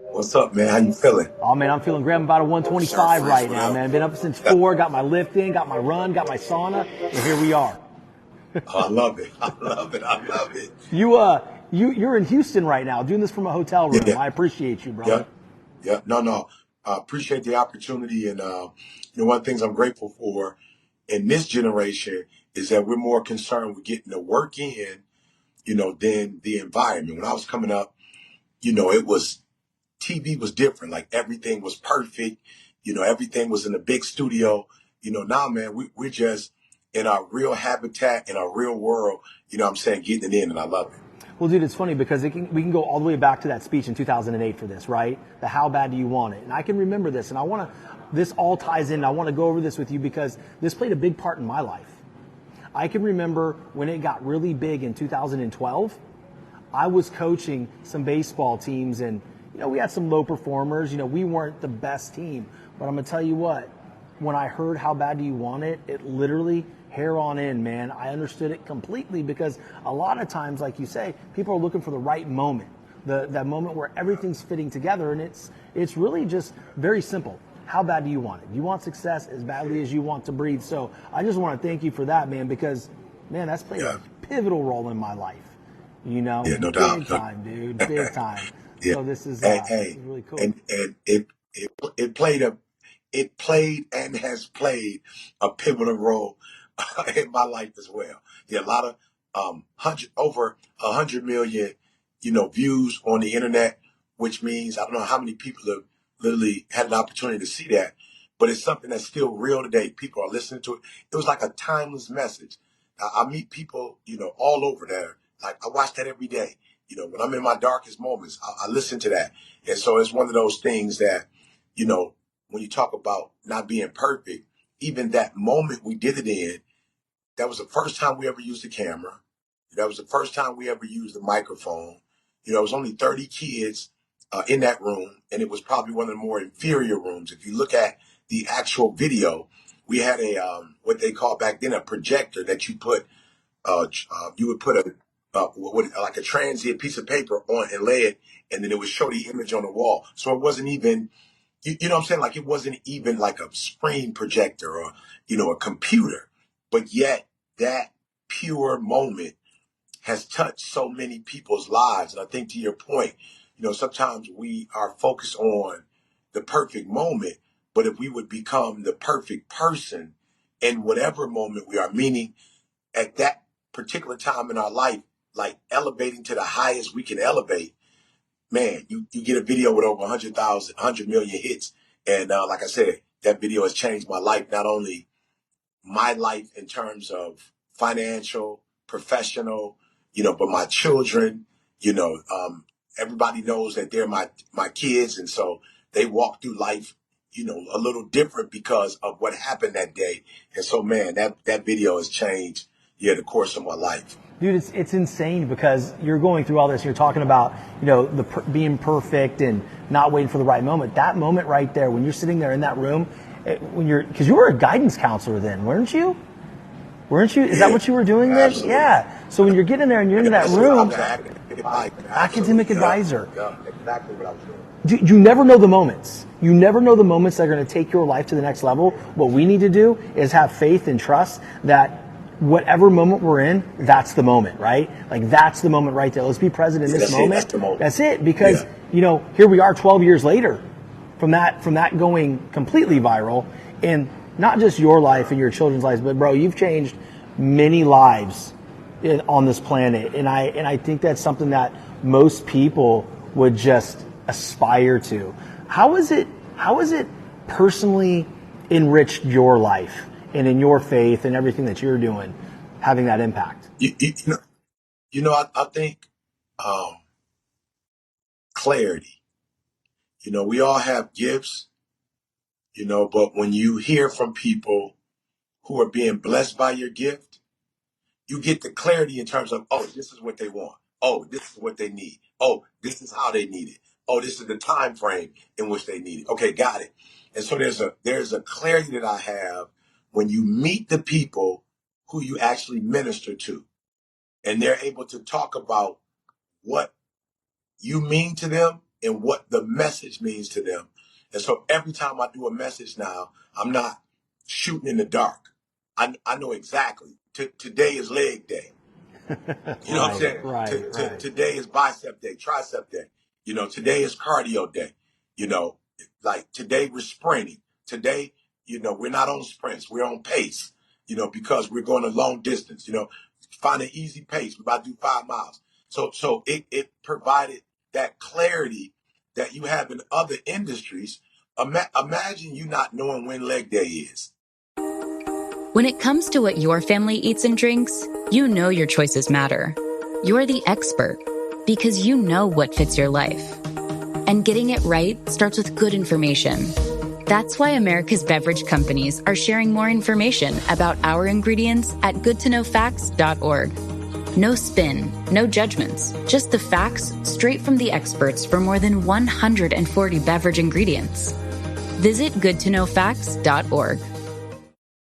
What's up, man? How you feeling? Oh man, I'm feeling great. I'm about a Shawn 125 French, right what now, up? man. Been up since 4, got my lift in, got my run, got my sauna, and here we are. Oh, I love it. I love it. I love it. You're in Houston right now, doing this from a hotel room. Yeah. I appreciate you, brother. Yep. Yep. No. I appreciate the opportunity. And, one of the things I'm grateful for in this generation is that we're more concerned with getting the work in, than the environment. When I was coming up, it was TV was different. Like everything was perfect. Everything was in a big studio. Now, man, we're just in our real habitat, in our real world, what I'm saying, getting it in, and I love it. Well, dude, it's funny because we can go all the way back to that speech in 2008 for this, right? The how bad do you want it? And I can remember this, and this all ties in. I want to go over this with you because this played a big part in my life. I can remember when it got really big in 2012. I was coaching some baseball teams, and we had some low performers. We weren't the best team, but I'm gonna tell you what. When I heard how bad do you want it, it literally hair on in, man. I understood it completely because a lot of times, like you say, people are looking for the right moment, that moment where everything's fitting together, and it's really just very simple. How bad do you want it? You want success as badly as you want to breathe. So I just want to thank you for that, man, because man, that's played Yeah. a pivotal role in my life. Yeah, no Big doubt. time, dude, big time. Yeah. So this is Hey, really cool. and it played and has played a pivotal role in my life as well. Yeah, a lot of over 100 million, views on the internet, which means I don't know how many people have literally had an opportunity to see that, but it's something that's still real today. People are listening to it. It was like a timeless message. I meet people, all over there. Like I watch that every day. When I'm in my darkest moments, I listen to that. And so it's one of those things that, when you talk about not being perfect, even that moment we did it in, that was the first time we ever used a camera. That was the first time we ever used a microphone. It was only 30 kids in that room, and it was probably one of the more inferior rooms. If you look at the actual video, we had a what they call back then a projector that you would put like a transient piece of paper on and lay it, and then it would show the image on the wall. So it wasn't even, you know what I'm saying? Like it wasn't even like a screen projector or, a computer. But yet that pure moment has touched so many people's lives. And I think to your point, sometimes we are focused on the perfect moment, but if we would become the perfect person in whatever moment we are, meaning at that particular time in our life, like elevating to the highest we can elevate, man, you get a video with over 100,000, 100 million hits. And like I said, that video has changed my life, not only my life in terms of financial, professional, but my children, everybody knows that they're my kids. And so they walk through life, a little different because of what happened that day. And so, man, that video has changed, the course of my life. Dude, it's insane because you're going through all this. You're talking about being perfect and not waiting for the right moment. That moment right there, when you're sitting there in that room, because you were a guidance counselor then, weren't you? Weren't you? Is that what you were doing then? Absolutely. Yeah. So when you're getting in there and you're in that I room, was an academic advisor. Yeah, exactly what I was doing. You never know the moments. You never know the moments that are going to take your life to the next level. What we need to do is have faith and trust that whatever moment we're in, that's the moment, right? Like that's the moment right there. Let's be present in this moment. That's the moment. That's it. Because, here we are 12 years later from that going completely viral, and not just your life and your children's lives, but bro, you've changed many lives on this planet. And I think that's something that most people would just aspire to. How is it personally enriched your life and in your faith and everything that you're doing, having that impact? I think clarity. We all have gifts, but when you hear from people who are being blessed by your gift, you get the clarity in terms of, oh, this is what they want. Oh, this is what they need. Oh, this is how they need it. Oh, this is the time frame in which they need it. Okay, got it. And so there's a clarity that I have when you meet the people who you actually minister to, and they're able to talk about what you mean to them and what the message means to them. And so every time I do a message now, I'm not shooting in the dark. I know exactly. Today is leg day. You know what I'm saying? Right. Today is bicep day, tricep day. Today is cardio day. You know, like today we're sprinting. Today, we're not on sprints. We're on pace, because we're going a long distance, find an easy pace. We're about to do 5 miles. So it provided that clarity that you have in other industries. Imagine you not knowing when leg day is. When it comes to what your family eats and drinks, you know your choices matter. You're the expert because you know what fits your life. And getting it right starts with good information. That's why America's beverage companies are sharing more information about our ingredients at goodtoknowfacts.org. No spin, no judgments, just the facts straight from the experts for more than 140 beverage ingredients. Visit goodtoknowfacts.org.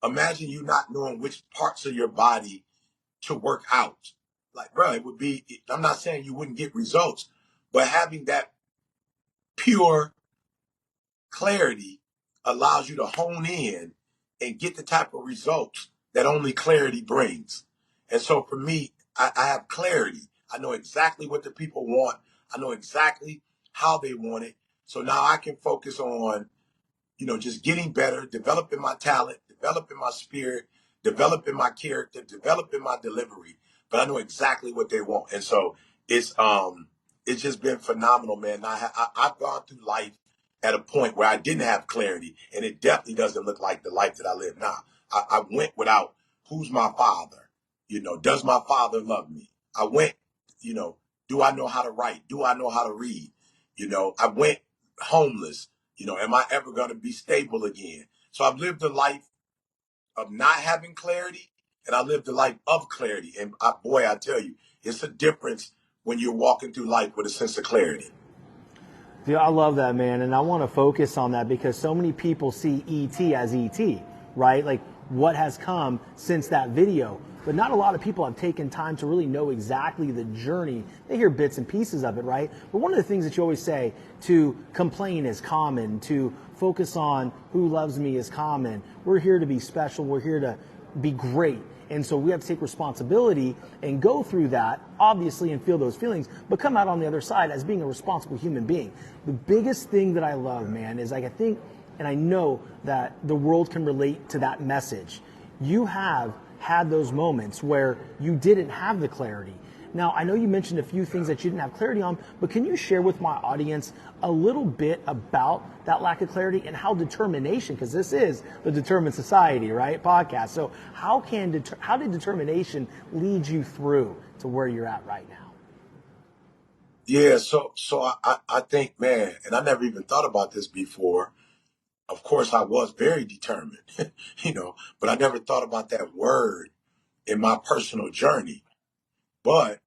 Imagine you not knowing which parts of your body to work out. Like, bro, it would be, I'm not saying you wouldn't get results, but having that pure clarity allows you to hone in and get the type of results that only clarity brings. And so for me, I have clarity. I know exactly what the people want. I know exactly how they want it. So now I can focus on, just getting better, developing my talent, developing my spirit, developing my character, developing my delivery. But I know exactly what they want. And so it's just been phenomenal, man. I've gone through life at a point where I didn't have clarity, and it definitely doesn't look like the life that I live now. I went without who's my father? Does my father love me? I went, do I know how to write? Do I know how to read? I went homeless. Am I ever going to be stable again? So I've lived a life of not having clarity, and I lived a life of clarity. And I tell you, it's a difference when you're walking through life with a sense of clarity. Dude, I love that, man, and I want to focus on that because so many people see ET as ET, right? Like what has come since that video. But not a lot of people have taken time to really know exactly the journey. They hear bits and pieces of it, right? But one of the things that you always say, to complain is common, to focus on who loves me is common. We're here to be special. We're here to be great. And so we have to take responsibility and go through that, obviously, and feel those feelings, but come out on the other side as being a responsible human being. The biggest thing that I love, man, is like I think, and I know that the world can relate to that message. You have had those moments where you didn't have the clarity. Now, I know you mentioned a few things that you didn't have clarity on, but can you share with my audience a little bit about that lack of clarity and how determination, because this is the Determined Society, right, podcast. So how did determination lead you through to where you're at right now? Yeah, so I think, man, and I never even thought about this before. Of course, I was very determined, but I never thought about that word in my personal journey. But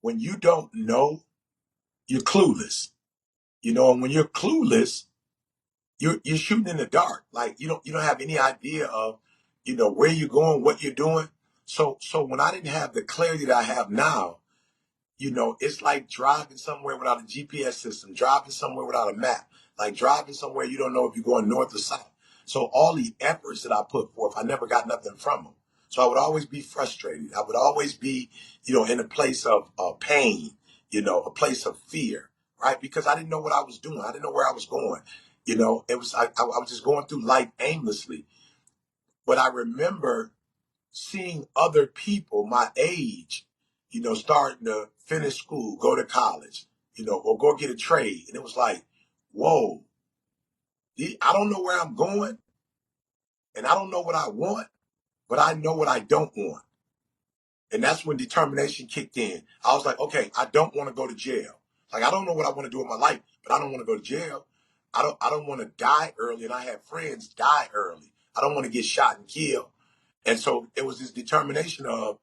when you don't know, you're clueless, and when you're clueless, you're shooting in the dark. Like you don't have any idea of, where you're going, what you're doing. So when I didn't have the clarity that I have now, it's like driving somewhere without a GPS system, driving somewhere without a map, like driving somewhere you don't know if you're going north or south. So all the efforts that I put forth, I never got nothing from them. So I would always be frustrated. I would always be, in a place of pain, a place of fear, right? Because I didn't know what I was doing. I didn't know where I was going. It was I was just going through life aimlessly. But I remember seeing other people my age, starting to finish school, go to college, or go get a trade. And it was like, whoa, I don't know where I'm going and I don't know what I want, but I know what I don't want. And that's when determination kicked in. I was like, okay, I don't want to go to jail. Like, I don't know what I want to do in my life, but I don't want to go to jail. I don't want to die early. And I had friends die early. I don't want to get shot and killed. And so it was this determination of,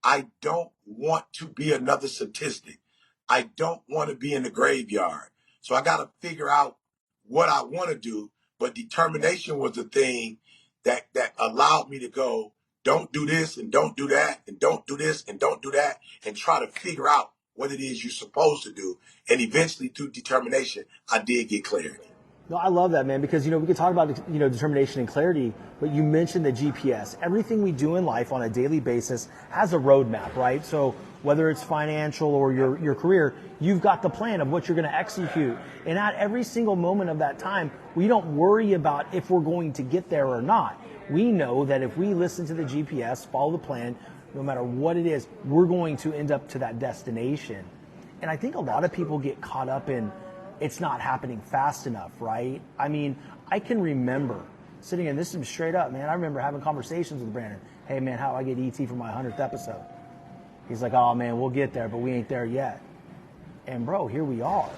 I don't want to be another statistic. I don't want to be in the graveyard. So I got to figure out what I want to do. But determination was the thing that allowed me to go, don't do this and don't do that and don't do this and don't do that and try to figure out what it is you're supposed to do. And eventually through determination, I did get clarity. No, I love that, man, because, we could talk about, determination and clarity, but you mentioned the GPS. Everything we do in life on a daily basis has a roadmap, right? So whether it's financial or your career, you've got the plan of what you're going to execute. And at every single moment of that time, we don't worry about if we're going to get there or not. We know that if we listen to the GPS, follow the plan, no matter what it is, we're going to end up to that destination. And I think a lot of people get caught up in it's not happening fast enough, right? I mean, I can remember sitting in, this is straight up, man. I remember having conversations with Brandon. Hey, man, how do I get ET for my 100th episode? He's like, oh, man, we'll get there, but we ain't there yet. And, bro, here we are.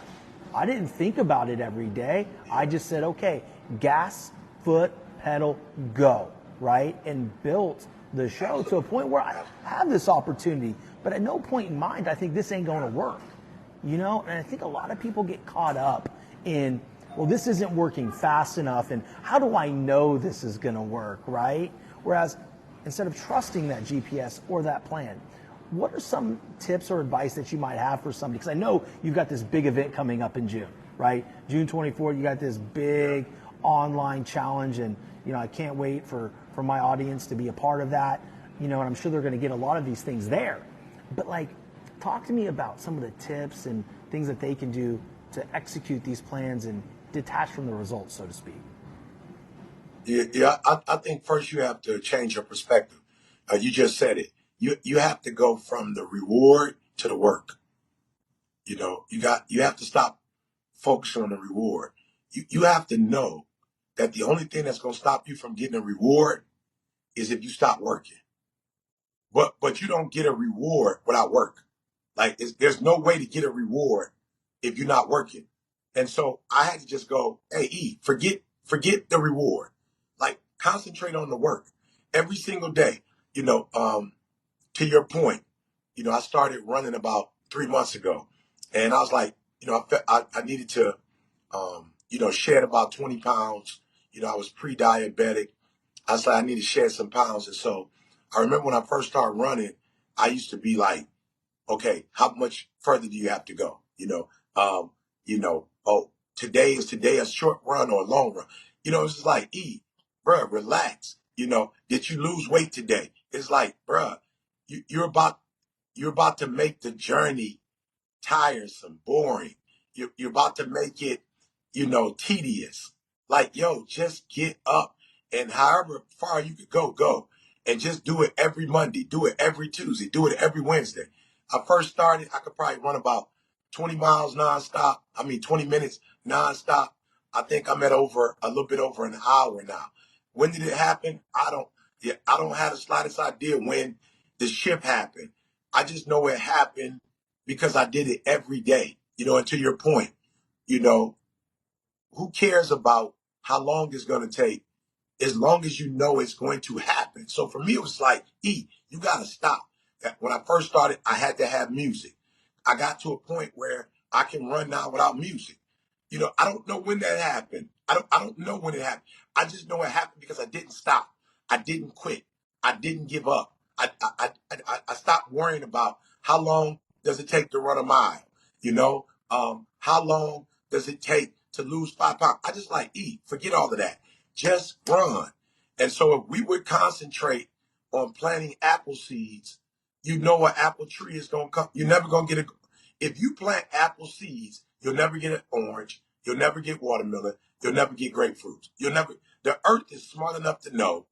I didn't think about it every day. I just said, okay, gas, foot, pedal, go, right? And built the show to a point where I have this opportunity. But at no point in mind, I think this ain't going to work. And I think a lot of people get caught up in, well, this isn't working fast enough, and how do I know this is going to work, right? Whereas instead of trusting that GPS or that plan, what are some tips or advice that you might have for somebody? Because I know you've got this big event coming up in June, right? June 24th, you got this big online challenge, and, I can't wait for my audience to be a part of that, and I'm sure they're going to get a lot of these things there. But, talk to me about some of the tips and things that they can do to execute these plans and detach from the results, so to speak. Yeah, I think first you have to change your perspective. You just said it. You have to go from the reward to the work. You have to stop focusing on the reward. You have to know that the only thing that's going to stop you from getting a reward is if you stop working. But you don't get a reward without work. There's no way to get a reward if you're not working. And so I had to just go, hey, forget the reward. Concentrate on the work every single day. To your point, I started running about 3 months ago, and I was like, I needed to, shed about 20 pounds. I was pre-diabetic. I said I need to shed some pounds. And so I remember when I first started running, I used to be like, okay, how much further do you have to go? Today is a short run or a long run. It's just like, bruh, relax. Did you lose weight today? It's like, bruh, you're about to make the journey tiresome, boring. You're about to make it, tedious. Just get up and however far you could go. And just do it every Monday, do it every Tuesday, do it every Wednesday. I first started, I could probably run about 20 miles nonstop. 20 minutes nonstop. I think I'm at a little bit over an hour now. When did it happen? I don't have the slightest idea when the shift happened. I just know it happened because I did it every day. And to your point, who cares about how long it's going to take as long as you know it's going to happen. So for me, it was like, you got to stop. When I first started, I had to have music. I got to a point where I can run now without music. I don't know when that happened. I don't know when it happened. I just know it happened because I didn't stop. I didn't quit. I didn't give up. I stopped worrying about how long does it take to run a mile. How long does it take to lose 5 pounds? I just forget all of that. Just run. And so if we would concentrate on planting apple seeds, an apple tree is going to come. You're never going to get if you plant apple seeds, you'll never get an orange. You'll never get watermelon. You'll never get grapefruits. The earth is smart enough to know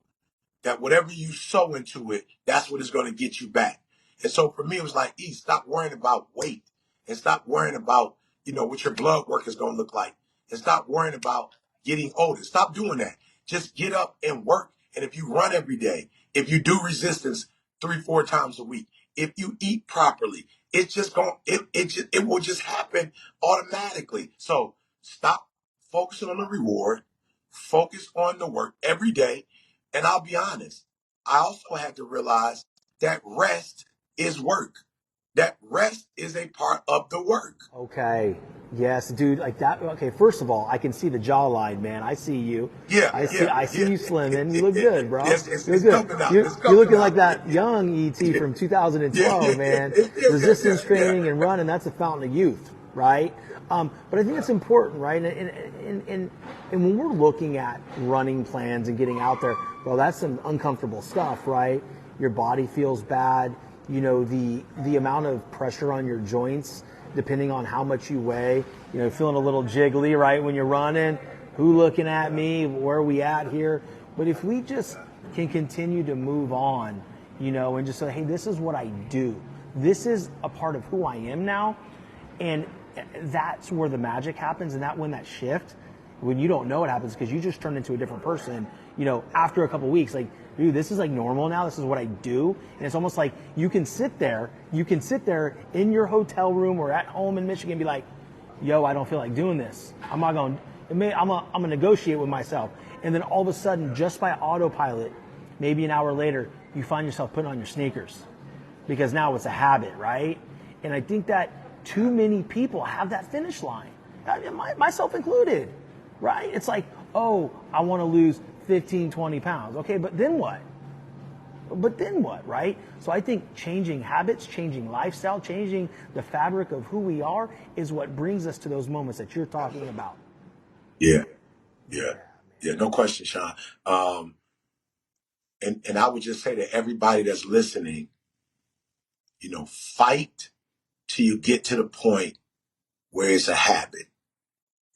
that whatever you sow into it, that's what is going to get you back. And so for me, it was like, stop worrying about weight and stop worrying about, what your blood work is going to look like and stop worrying about getting older. Stop doing that. Just get up and work. And if you run every day, if you do resistance 3-4 times a week, if you eat properly, it's just it will just happen automatically. So stop focusing on the reward, focus on the work every day. And I'll be honest, I also had to realize that rest is work. That rest is a part of the work. Okay. Yes, dude, like that. Okay, first of all, I can see the jawline, man. I see you. Yeah, I see. yeah, I see yeah. you slimming. You look good, bro. You look It's good. coming out. You're, It's you're coming looking out. like that young ET from Yeah, 2012, man. yeah, Resistance training and running. That's a fountain of youth, right? But I think it's important, right? And when we're looking at running plans and getting out there, well, that's some uncomfortable stuff, right? Your body feels bad. You know, the amount of pressure on your joints, depending on how much you weigh, you know, feeling a little jiggly, right, when you're running. Who looking at me? Where are we at here? But if we just can continue to move on, you know, and just say, hey, this is what I do. This is a part of who I am now. And that's where the magic happens. And when that shift, when you don't know it happens, because you just turn into a different person, you know, after a couple of weeks, like, dude, this is like normal now. This is what I do. And it's almost like you can sit there in your hotel room or at home in Michigan and be like, yo, I don't feel like doing this. I'm going to negotiate with myself. And then all of a sudden, just by autopilot, maybe an hour later, you find yourself putting on your sneakers because now it's a habit, right? And I think that too many people have that finish line, myself included, right? It's like, oh, I want to lose 15, 20 pounds. Okay, but then what? Right? So I think changing habits, changing lifestyle, changing the fabric of who we are is what brings us to those moments that you're talking about. Yeah, no question, Shawn. And I would just say to everybody that's listening, you know, fight till you get to the point where it's a habit.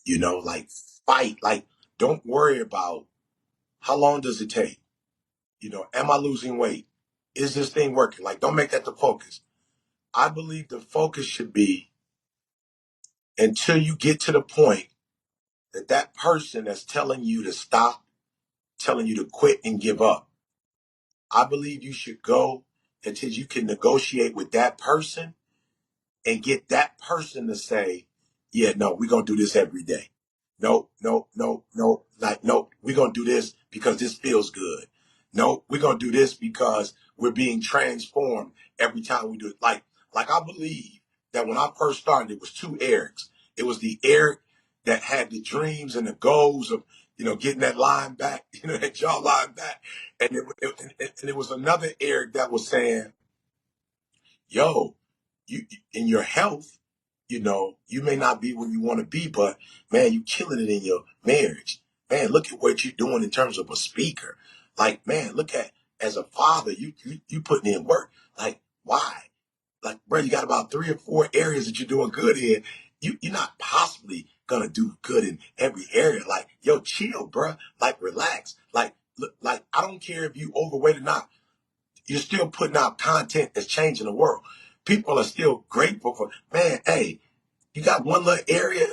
You know, like fight, like don't worry about how long does it take. You know, am I losing weight? Is this thing working? Like, don't make that the focus. I believe the focus should be until you get to the point that person that's telling you to stop, telling you to quit and give up. I believe you should go until you can negotiate with that person and get that person to say, yeah, no, we're going to do this every day. No, no, no, no, like, no, we're going to do this because this feels good. No, we're going to do this because we're being transformed every time we do it. Like I believe that when I first started, it was two Erics. It was the Eric that had the dreams and the goals of, you know, getting that line back, you know, that jaw line back. And it was another Eric that was saying, yo, you in your health, you know, you may not be where you want to be, but man, you killing it in your marriage. Man, look at what you're doing in terms of a speaker. Like, man, look at as a father, you putting in work. Like, why? Like, bro, you got about 3 or 4 areas that you're doing good in. You're not possibly gonna do good in every area. Like, yo, chill, bro. Like, relax. Like, look, like I don't care if you overweight or not. You're still putting out content that's changing the world. People are still grateful for, man, hey, you got one little area,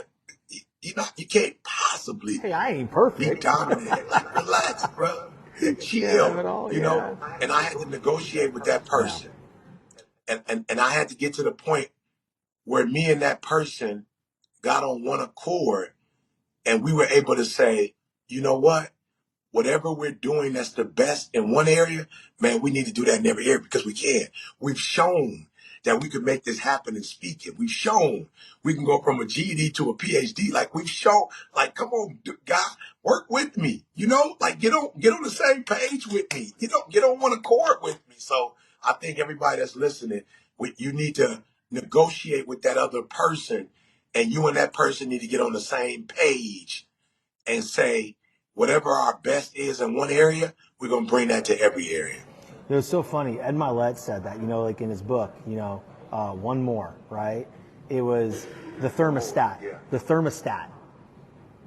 you can't possibly Hey, I ain't be perfect. dominant. Like, relax, bro. Can't have Chill, it all, you yeah. know? And I had to negotiate with that Yeah. person. And I had to get to the point where me and that person got on one accord and we were able to say, you know what? Whatever we're doing that's the best in one area, man, we need to do that in every area because we can. We've shown that we could make this happen in speaking. We've shown we can go from a GED to a PhD. Like we've shown, like, come on, guy, work with me. You know, like get on the same page with me. Get on one accord with me. So I think everybody that's listening, you need to negotiate with that other person, and you and that person need to get on the same page and say, whatever our best is in one area, we're going to bring that to every area. It was so funny. Ed Milet said that, you know, like in his book, you know, One More, right? It was the thermostat. Yeah. The thermostat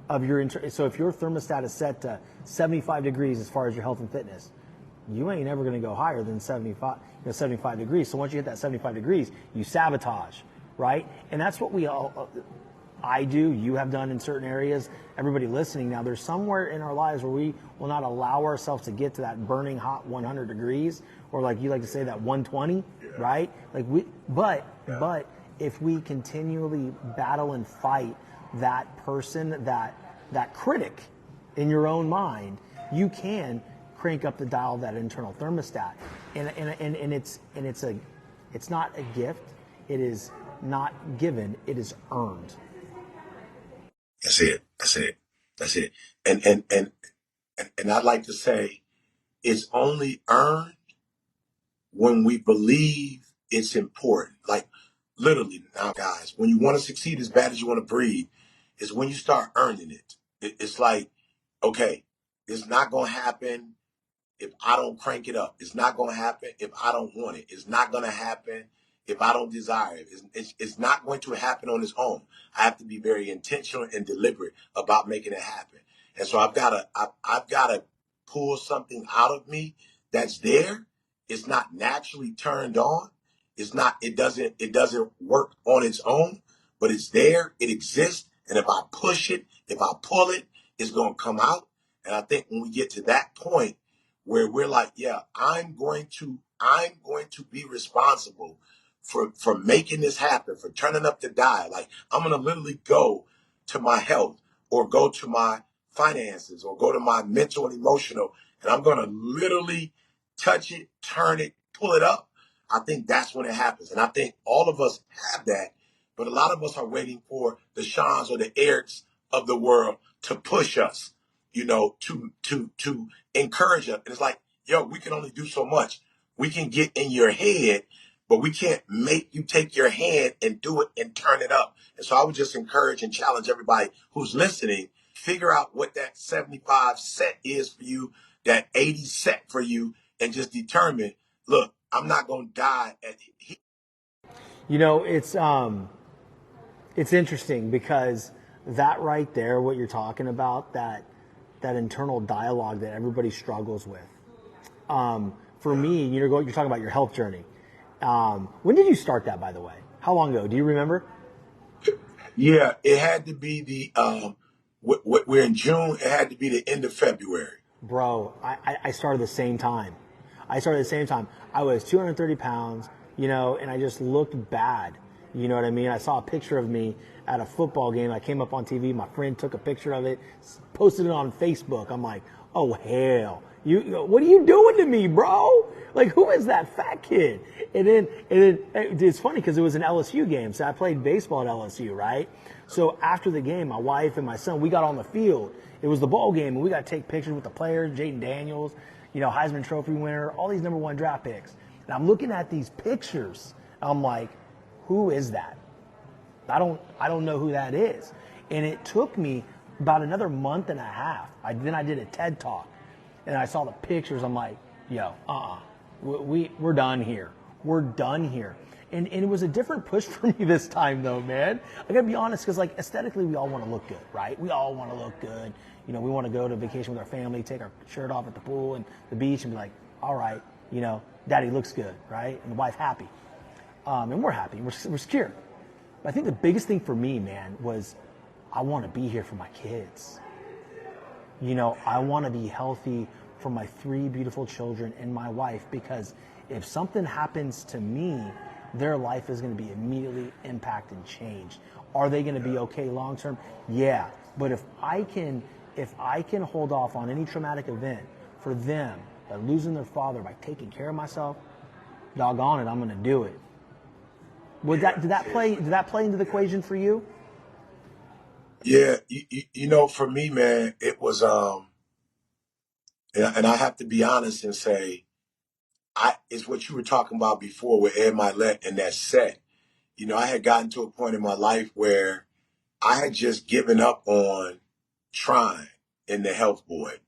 of your, so if your thermostat is set to 75 degrees as far as your health and fitness, you ain't ever going to go higher than 75 degrees. So once you hit that 75 degrees, you sabotage, right? And that's what we all, I do, you have done in certain areas, everybody listening now, there's somewhere in our lives where we will not allow ourselves to get to that burning hot 100 degrees, or like you like to say, that 120, right? Like but if we continually battle and fight that person, that critic in your own mind, you can crank up the dial of that internal thermostat. And it's not a gift, it is not given, it is earned. That's it. That's it. That's it. And I'd like to say it's only earned when we believe it's important. Like literally now, guys, when you want to succeed as bad as you want to breathe, is when you start earning it. It's like, okay, it's not going to happen if I don't crank it up. It's not going to happen if I don't want it. It's not going to happen if I don't desire it. It's not going to happen on its own. I have to be very intentional and deliberate about making it happen. And so I've got to pull something out of me that's there. It's not naturally turned on. It doesn't work on its own, but it's there. It exists. And if I push it, if I pull it, it's going to come out. And I think when we get to that point, where we're like, yeah, I'm going to be responsible for making this happen, for turning up the dial. Like I'm going to literally go to my health or go to my finances or go to my mental and emotional, and I'm going to literally touch it, turn it, pull it up. I think that's when it happens. And I think all of us have that, but a lot of us are waiting for the Shawns or the Erics of the world to push us, to encourage us. And it's like, yo, we can only do so much. We can get in your head, but we can't make you take your hand and do it and turn it up. And so I would just encourage and challenge everybody who's listening, figure out what that 75 set is for you, that 80 set for you, and just determine, look, I'm not going to die at It's interesting because that right there, what you're talking about, that internal dialogue that everybody struggles with. For me, you're talking about your health journey. When did you start that, by the way? How long ago? Do you remember? Yeah, it had to be we're in June. It had to be the end of February. Bro, I started the same time. I was 230 pounds, and I just looked bad. You know what I mean? I saw a picture of me at a football game. I came up on TV. My friend took a picture of it, posted it on Facebook. I'm like, oh, hell. What are you doing to me, bro? Like, who is that fat kid? And then it's funny because it was an LSU game. So I played baseball at LSU, right? So after the game, my wife and my son, we got on the field. It was the ball game, and we got to take pictures with the players, Jaden Daniels, Heisman Trophy winner, all these number one draft picks. And I'm looking at these pictures. And I'm like, who is that? I don't know who that is. And it took me about another month and a half. Then I did a TED Talk, and I saw the pictures. I'm like, yo, we're done here. We're done here. And it was a different push for me this time, though, man. I gotta be honest, because like aesthetically, we all want to look good, right? We all want to look good. We want to go to vacation with our family, take our shirt off at the pool and the beach, and be like, all right, daddy looks good, right? And the wife happy. And we're happy. We're secure. But I think the biggest thing for me, man, was I want to be here for my kids. I want to be healthy for my 3 beautiful children and my wife, because if something happens to me, their life is going to be immediately impacted and changed. Are they going to be okay long term? Yeah. But if I can hold off on any traumatic event for them, losing their father, by taking care of myself, doggone it, I'm going to do it. Did that play into the equation for you? Yeah, for me, man, it was and I have to be honest and say, it's what you were talking about before with Ed Milet and that set. I had gotten to a point in my life where I had just given up on trying in the health board.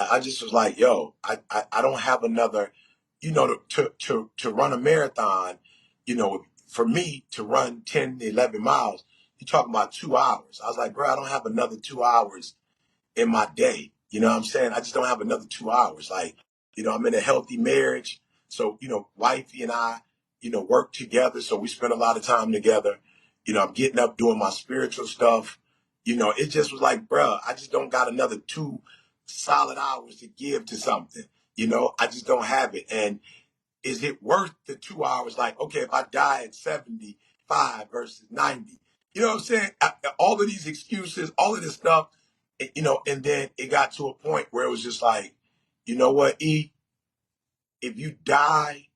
I just was like, yo, I don't have another, to run a marathon, for me to run 10, 11 miles, you're talking about 2 hours. I was like, bro, I don't have another 2 hours in my day. You know what I'm saying? I just don't have another 2 hours. Like, I'm in a healthy marriage. So, wifey and I, work together. So we spend a lot of time together. I'm getting up doing my spiritual stuff. It just was like, bruh, I just don't got another 2 solid hours to give to something. I just don't have it. And is it worth the 2 hours? Like, okay, if I die at 75 versus 90, you know what I'm saying? All of these excuses, all of this stuff, and then it got to a point where it was just like, you know what, E, if you die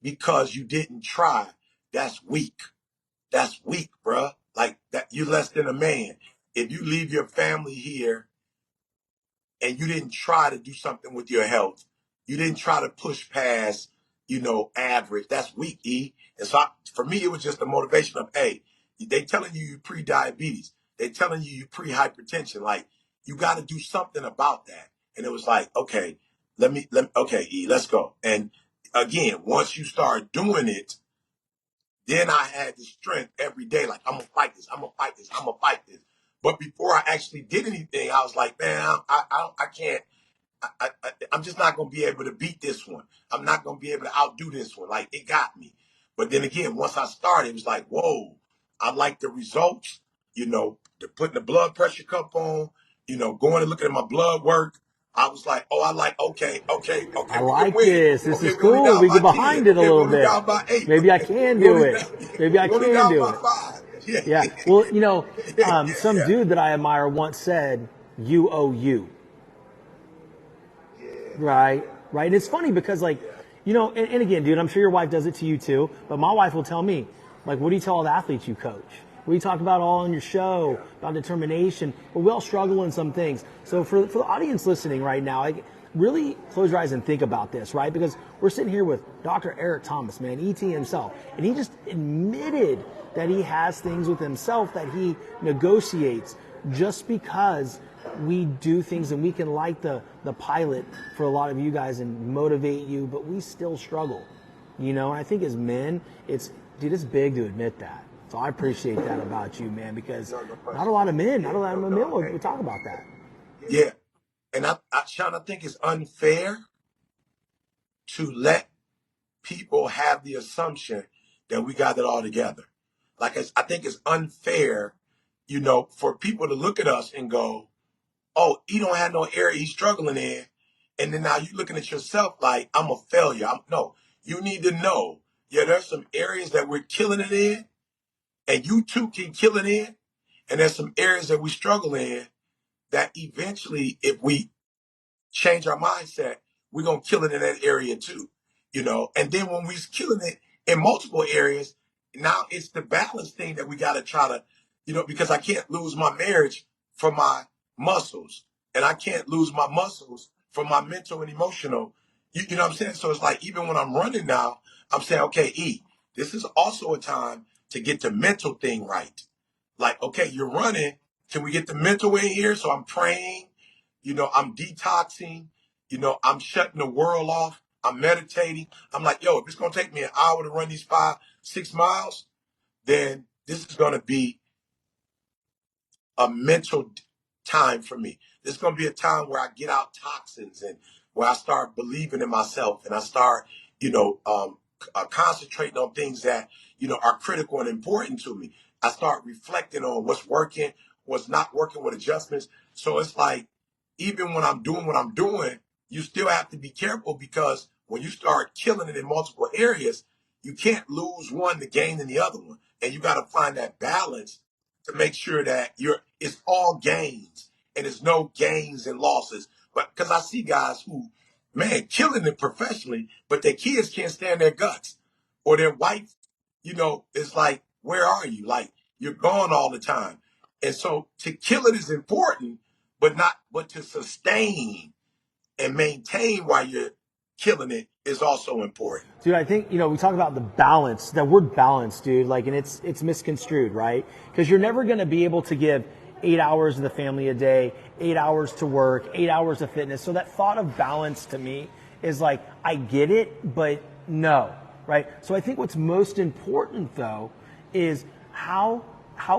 because you didn't try, that's weak. That's weak, bruh. Like that, you're less than a man. If you leave your family here and you didn't try to do something with your health, you didn't try to push past, average, that's weak, E. And so for me, it was just the motivation of, hey, they telling you pre-diabetes. They telling you pre-hypertension. Like, you got to do something about that. And it was like, okay, okay, E, let's go. And again, once you start doing it, then I had the strength every day. Like, I'm going to fight this. I'm going to fight this. I'm going to fight this. But before I actually did anything, I was like, man, I can't. I'm just not going to be able to beat this one. I'm not going to be able to outdo this one. Like, it got me. But then again, once I started, it was like, whoa, I like the results, putting the blood pressure cuff on, going and looking at my blood work. I was like, oh, okay, I we can like win. this. This Okay, is we only cool. down We by get 10. behind it a Okay, we little only bit. down by 8. Maybe I Okay, can we do only it. down, Maybe I we only can down do by it. 5. Yeah. Well, some Yeah. dude that I admire once said, "You owe you." Right. Right. And it's funny because, like, and again, dude, I'm sure your wife does it to you too. But my wife will tell me, like, what do you tell all the athletes you coach? What do you talk about all on your show about determination? Well, we all struggle in some things. So for the audience listening right now, like, really close your eyes and think about this, right? Because we're sitting here with Dr. Eric Thomas, man, ET himself, and he just admitted that he has things with himself that he negotiates just because we do things and we can light the pilot for a lot of you guys and motivate you, but we still struggle, and I think as men, it's big to admit that. So I appreciate that about you, man, because not a lot of men would talk about that. Yeah. And Shawn, I think it's unfair to let people have the assumption that we got it all together. Like, I think it's unfair, for people to look at us and go, oh, he don't have no area he's struggling in. And then now you're looking at yourself like, I'm a failure. No, you need to know, there's some areas that we're killing it in, and you too can kill it in. And there's some areas that we struggle in that eventually, if we change our mindset, we're going to kill it in that area too, And then when we're killing it in multiple areas, now it's the balance thing that we got to try to, because I can't lose my marriage for my muscles, and I can't lose my muscles for my mental and emotional. You know what I'm saying? So it's like, even when I'm running now, I'm saying, okay, E, this is also a time to get the mental thing right. Like, okay, you're running. Can we get the mental in here? So I'm praying. I'm detoxing, I'm shutting the world off. I'm meditating. I'm like, yo, if it's going to take me an hour to run these 5-6 miles, then this is going to be a mental time for me. This is going to be a time where I get out toxins and where I start believing in myself and I start, concentrating on things that, are critical and important to me. I start reflecting on what's working, what's not working with adjustments. So it's like, even when I'm doing what I'm doing, you still have to be careful, because when you start killing it in multiple areas, you can't lose one to gain in the other one. And you got to find that balance to make sure that it's all gains and it's no gains and losses. But because I see guys who, man, killing it professionally, but their kids can't stand their guts, or their wife, is like, where are you? Like, you're gone all the time. And so to kill it is important, but to sustain and maintain while you're killing it is also important. Dude, I think, we talk about the balance, that word balance, dude, like, and it's misconstrued, right? Because you're never going to be able to give 8 hours to the family a day, 8 hours to work, 8 hours of fitness. So that thought of balance to me is like, I get it, but no, right? So I think what's most important, though, is how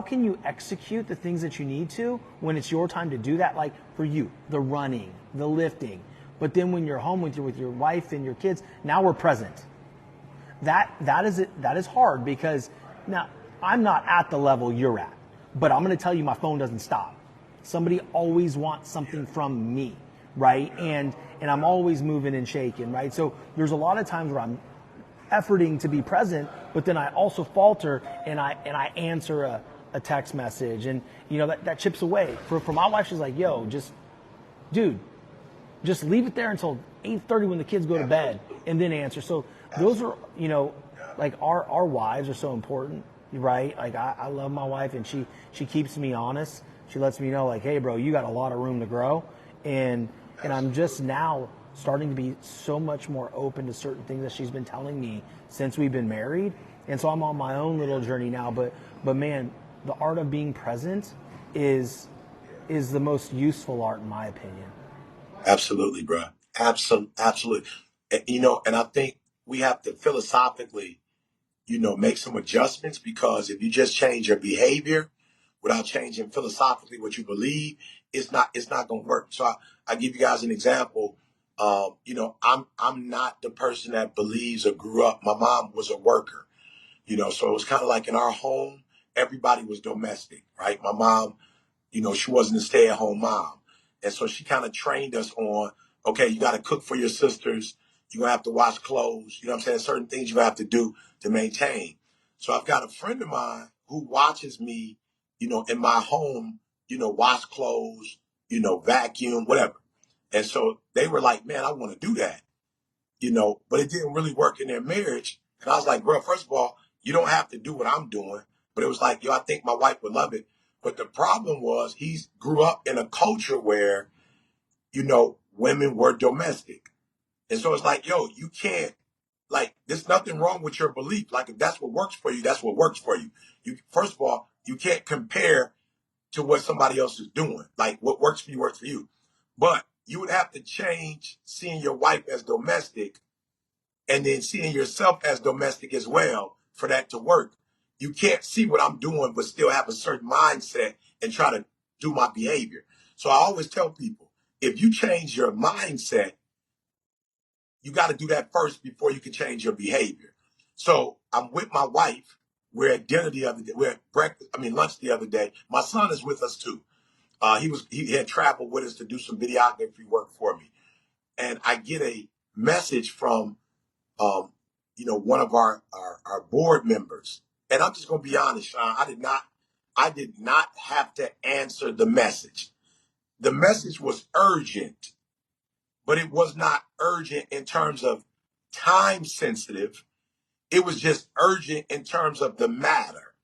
can you execute the things that you need to when it's your time to do that? Like, for you, the running, the lifting. But then when you're home with your wife and your kids, now we're present. That is hard, because now I'm not at the level you're at, but I'm going to tell you, my phone doesn't stop. Somebody always wants something from me, right? And I'm always moving and shaking, right? So there's a lot of times where I'm efforting to be present, but then I also falter and I answer a text message, and that chips away. For my wife, she's like, yo, just leave it there until 8:30 when the kids go to bed, and then answer. So those are, like, our wives are so important. right? Like I love my wife, and she keeps me honest. She lets me know, like, hey, bro, you got a lot of room to grow, and I'm just now starting to be so much more open to certain things that she's been telling me since we've been married, and so I'm on my own little journey now. But man, the art of being present is the most useful art in my opinion. Absolutely, bro. Absolutely. And I think we have to philosophically, make some adjustments, because if you just change your behavior without changing philosophically what you believe, it's not going to work. So I give you guys an example. I'm not the person that believes or grew up. My mom was a worker, so it was kind of like in our home, everybody was domestic, right? My mom, she wasn't a stay-at-home mom. And so she kind of trained us on, okay, you got to cook for your sisters. You're going to have to wash clothes. You know what I'm saying? Certain things you have to do to maintain. So I've got a friend of mine who watches me, in my home, wash clothes, vacuum, whatever. And so they were like, man, I want to do that, but it didn't really work in their marriage. And I was like, bro, first of all, you don't have to do what I'm doing. But it was like, I think my wife would love it. But the problem was he grew up in a culture where, women were domestic. And so it's like, you can't, like, there's nothing wrong with your belief. Like, if that's what works for you, that's what works for you. First of all, you can't compare to what somebody else is doing. Like, what works for you works for you. But you would have to change seeing your wife as domestic and then seeing yourself as domestic as well for that to work. You can't see what I'm doing, but still have a certain mindset and try to do my behavior. So I always tell people, if you change your mindset, you got to do that first before you can change your behavior. So I'm with my wife. We're at dinner the other day. We're at lunch the other day. My son is with us too. He had traveled with us to do some videography work for me. And I get a message from one of our board members. And I'm just going to be honest, Shawn, I did not have to answer the message. The message was urgent, but it was not urgent in terms of time sensitive. It was just urgent in terms of the matter,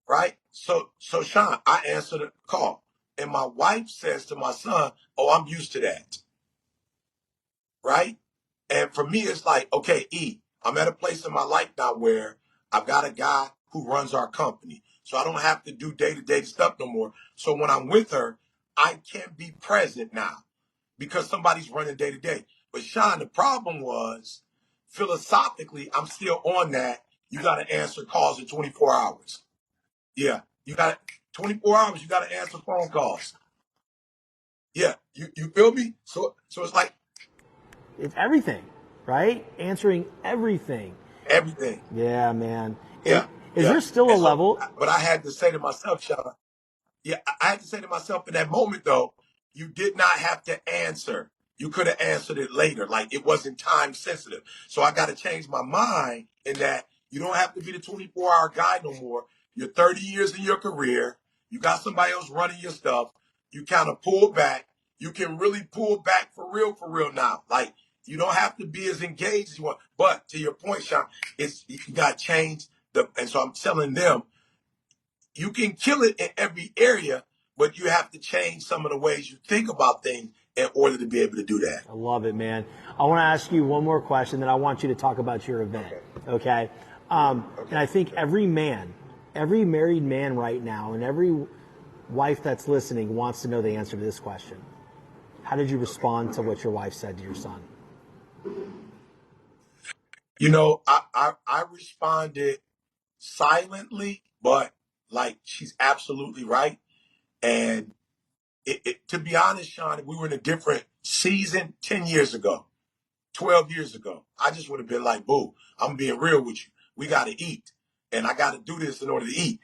right? So Shawn, I answered the call. And my wife says to my son, oh, I'm used to that, right? And for me, it's like, okay, I'm at a place in my life now where I've got a guy who runs our company. So I don't have to do day-to-day stuff no more. So when I'm with her, I can be present now because somebody's running day-to-day. But Shawn, the problem was, philosophically, I'm still on that. You got to answer calls in 24 hours. Yeah, you got 24 hours, you got to answer phone calls. Yeah, you feel me? So it's like It's everything, right? Answering everything. everything. Yeah, man. Yeah, Is yeah. there still a And so, level? but I had to say to myself, Shawn, yeah, I had to say to myself in that moment, though, you did not have to answer. You could have answered it later. Like, it wasn't time sensitive. So I got to change my mind in that you don't have to be the 24-hour guy no more. You're 30 years in your career. You got somebody else running your stuff. You kind of pull back. You can really pull back for real now. Like, you don't have to be as engaged as you want. But to your point, Shawn, you got to change and so I'm telling them, you can kill it in every area, but you have to change some of the ways you think about things in order to be able to do that. I love it, man. I want to ask you one more question, then I want you to talk about your event. Okay. And I think every married man right now, and every wife that's listening wants to know the answer to this question. How did you respond to what your wife said to your son? I responded silently, but like, she's absolutely right. And to be honest, Shawn, if we were in a different season 10 years ago, 12 years ago, I just would have been like, boo, I'm being real with you. We got to eat. And I got to do this in order to eat.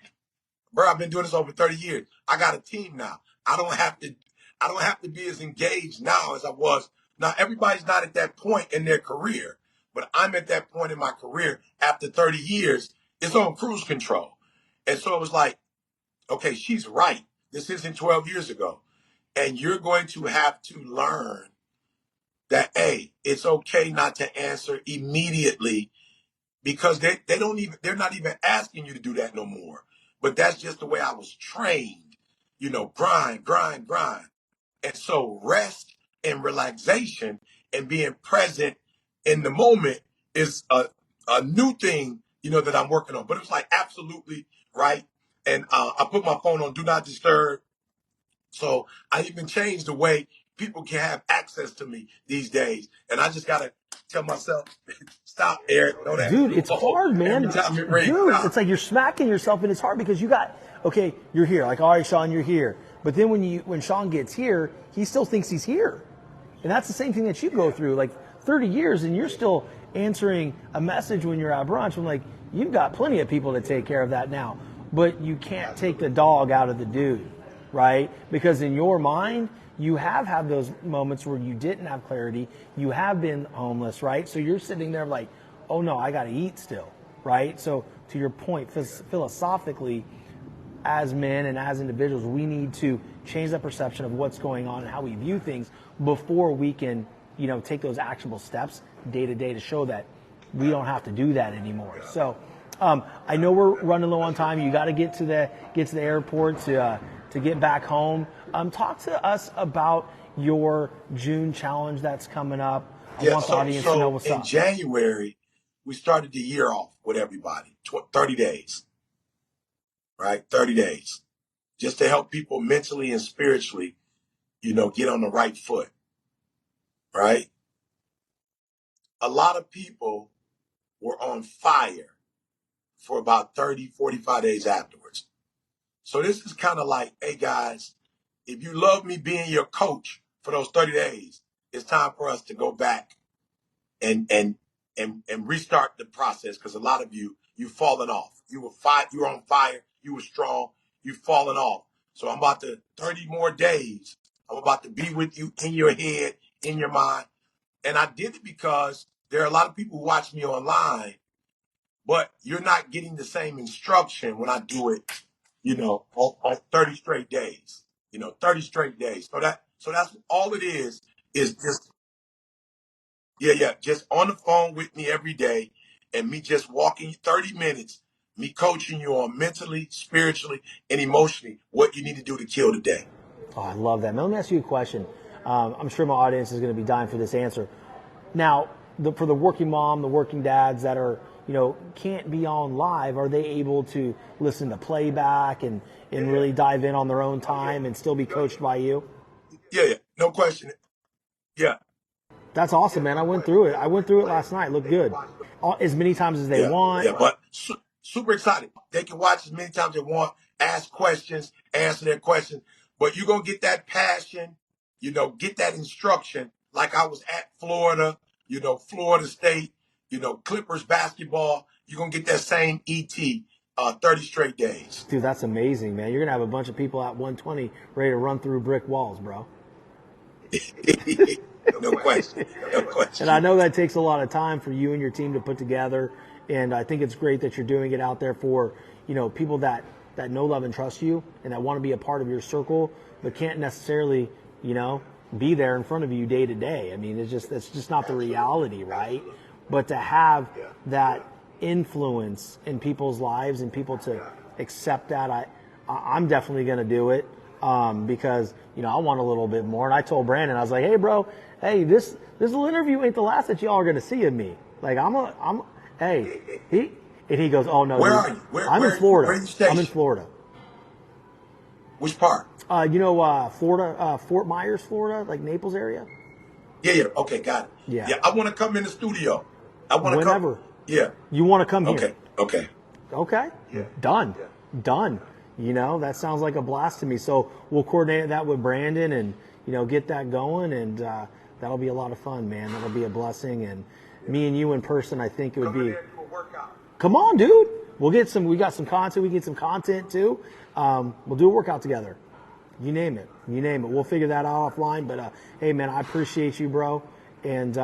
Bro, I've been doing this over 30 years. I got a team now. I don't have to be as engaged now as I was. Now, everybody's not at that point in their career, but I'm at that point in my career after 30 years. It's on cruise control. And so it was like, okay, she's right. This isn't 12 years ago. And you're going to have to learn that, hey, it's okay not to answer immediately, because they're not even asking you to do that no more. But that's just the way I was trained, grind, grind, grind. And so rest and relaxation and being present in the moment is a new thing, that I'm working on. But it's like absolutely right. And I put my phone on do not disturb. So I even changed the way people can have access to me these days. And I just got to tell myself, stop, Eric. Don't ask Dude, me. it's hard, man. Every time it rings, Dude, stop. it's like you're smacking yourself, and it's hard because okay, you're here. Like, all right, Shawn, you're here. But then when Shawn gets here, he still thinks he's here. And that's the same thing that you go through, like 30 years, and you're still answering a message when you're at brunch. I'm like, you've got plenty of people to take care of that now. But you can't take the dog out of the dude, right? Because in your mind, you have had those moments where you didn't have clarity. You have been homeless, right? So you're sitting there like, oh no, I got to eat still, right? So to your point, philosophically, as men and as individuals, we need to change that perception of what's going on and how we view things before we can, take those actionable steps day to day to show that we don't have to do that anymore. So I know we're running low on time. You got to get to the airport to get back home. Talk to us about your June challenge that's coming up. I want the audience to know what's up. In January, we started the year off with everybody, 30 days, right? 30 days, just to help people mentally and spiritually, get on the right foot, right? A lot of people were on fire for about 30, 45 days afterwards. So this is kind of like, hey guys, if you love me being your coach for those 30 days, it's time for us to go back and restart the process, because a lot of you've fallen off. You were on fire, you were strong, you've fallen off. So I'm about to 30 more days. I'm about to be with you in your head, in your mind. And I did it because there are a lot of people who watch me online, but you're not getting the same instruction when I do it, on 30 straight days. 30 straight days. So that's all it is just just on the phone with me every day, and me just walking 30 minutes, me coaching you on mentally, spiritually, and emotionally what you need to do to kill the day. Oh, I love that. Now, let me ask you a question. I'm sure my audience is going to be dying for this answer. Now, for the working mom, the working dads that are, can't be on live, are they able to listen to playback and really dive in on their own time and still be coached by you? Yeah, no question. Yeah. That's awesome, man. I went through it. Last night. It looked good. As many times as they want. Yeah, but super excited. They can watch as many times as they want, ask questions, answer their questions. But you're going to get that passion, get that instruction like I was at Florida, Florida State, Clippers basketball. You're going to get that same ET 30 straight days. Dude, that's amazing, man. You're going to have a bunch of people at 120 ready to run through brick walls, bro. No question. And I know that takes a lot of time for you and your team to put together. And I think it's great that you're doing it out there for, people that know, love, and trust you and that want to be a part of your circle, but can't necessarily, be there in front of you day to day. I mean, it's just not the reality, right? But to have that influence in people's lives and people to accept that, I'm definitely going to do it. Because, I want a little bit more. And I told Brandon, I was like, hey bro, this little interview ain't the last that y'all are going to see of me. Like he goes, oh no. Where are you? I'm in Florida. Where are you stationed? I'm in Florida. Which part? Florida, Fort Myers, Florida, like Naples area. Yeah. Okay, got it. Yeah. I want to come in the studio. I want to Whenever. come. Yeah. You want to come here? Okay. Yeah. Done. That sounds like a blast to me. So we'll coordinate that with Brandon and, get that going. And that'll be a lot of fun, man. That'll be a blessing. And me and you in person, I think it would be. Come on, dude. We got some content. We get some content too. We'll do a workout together. You name it. We'll figure that out offline. But hey, man, I appreciate you, bro. And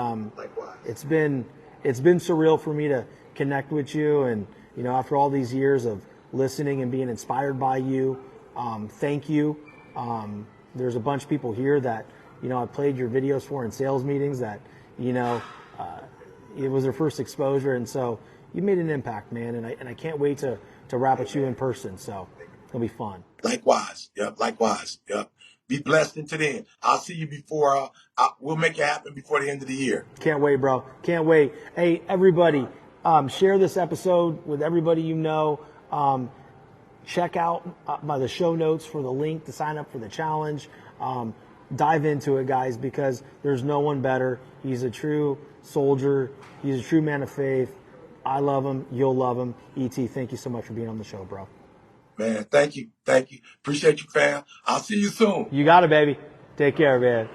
it's been surreal for me to connect with you. And after all these years of listening and being inspired by you, thank you. There's a bunch of people here that I played your videos for in sales meetings that it was their first exposure, and so you made an impact, man, and I can't wait to rap with you in person. So it'll be fun. Likewise. Yep. Likewise. Yep. Be blessed until then. I'll see you before, we'll make it happen before the end of the year. Can't wait, bro. Can't wait. Hey, everybody, share this episode with everybody you know. Check out the show notes for the link to sign up for the challenge. Dive into it, guys, because there's no one better. He's a true soldier. He's a true man of faith. I love him. You'll love him. ET, thank you so much for being on the show, bro. Man, thank you. Thank you. Appreciate you, fam. I'll see you soon. You got it, baby. Take care, man.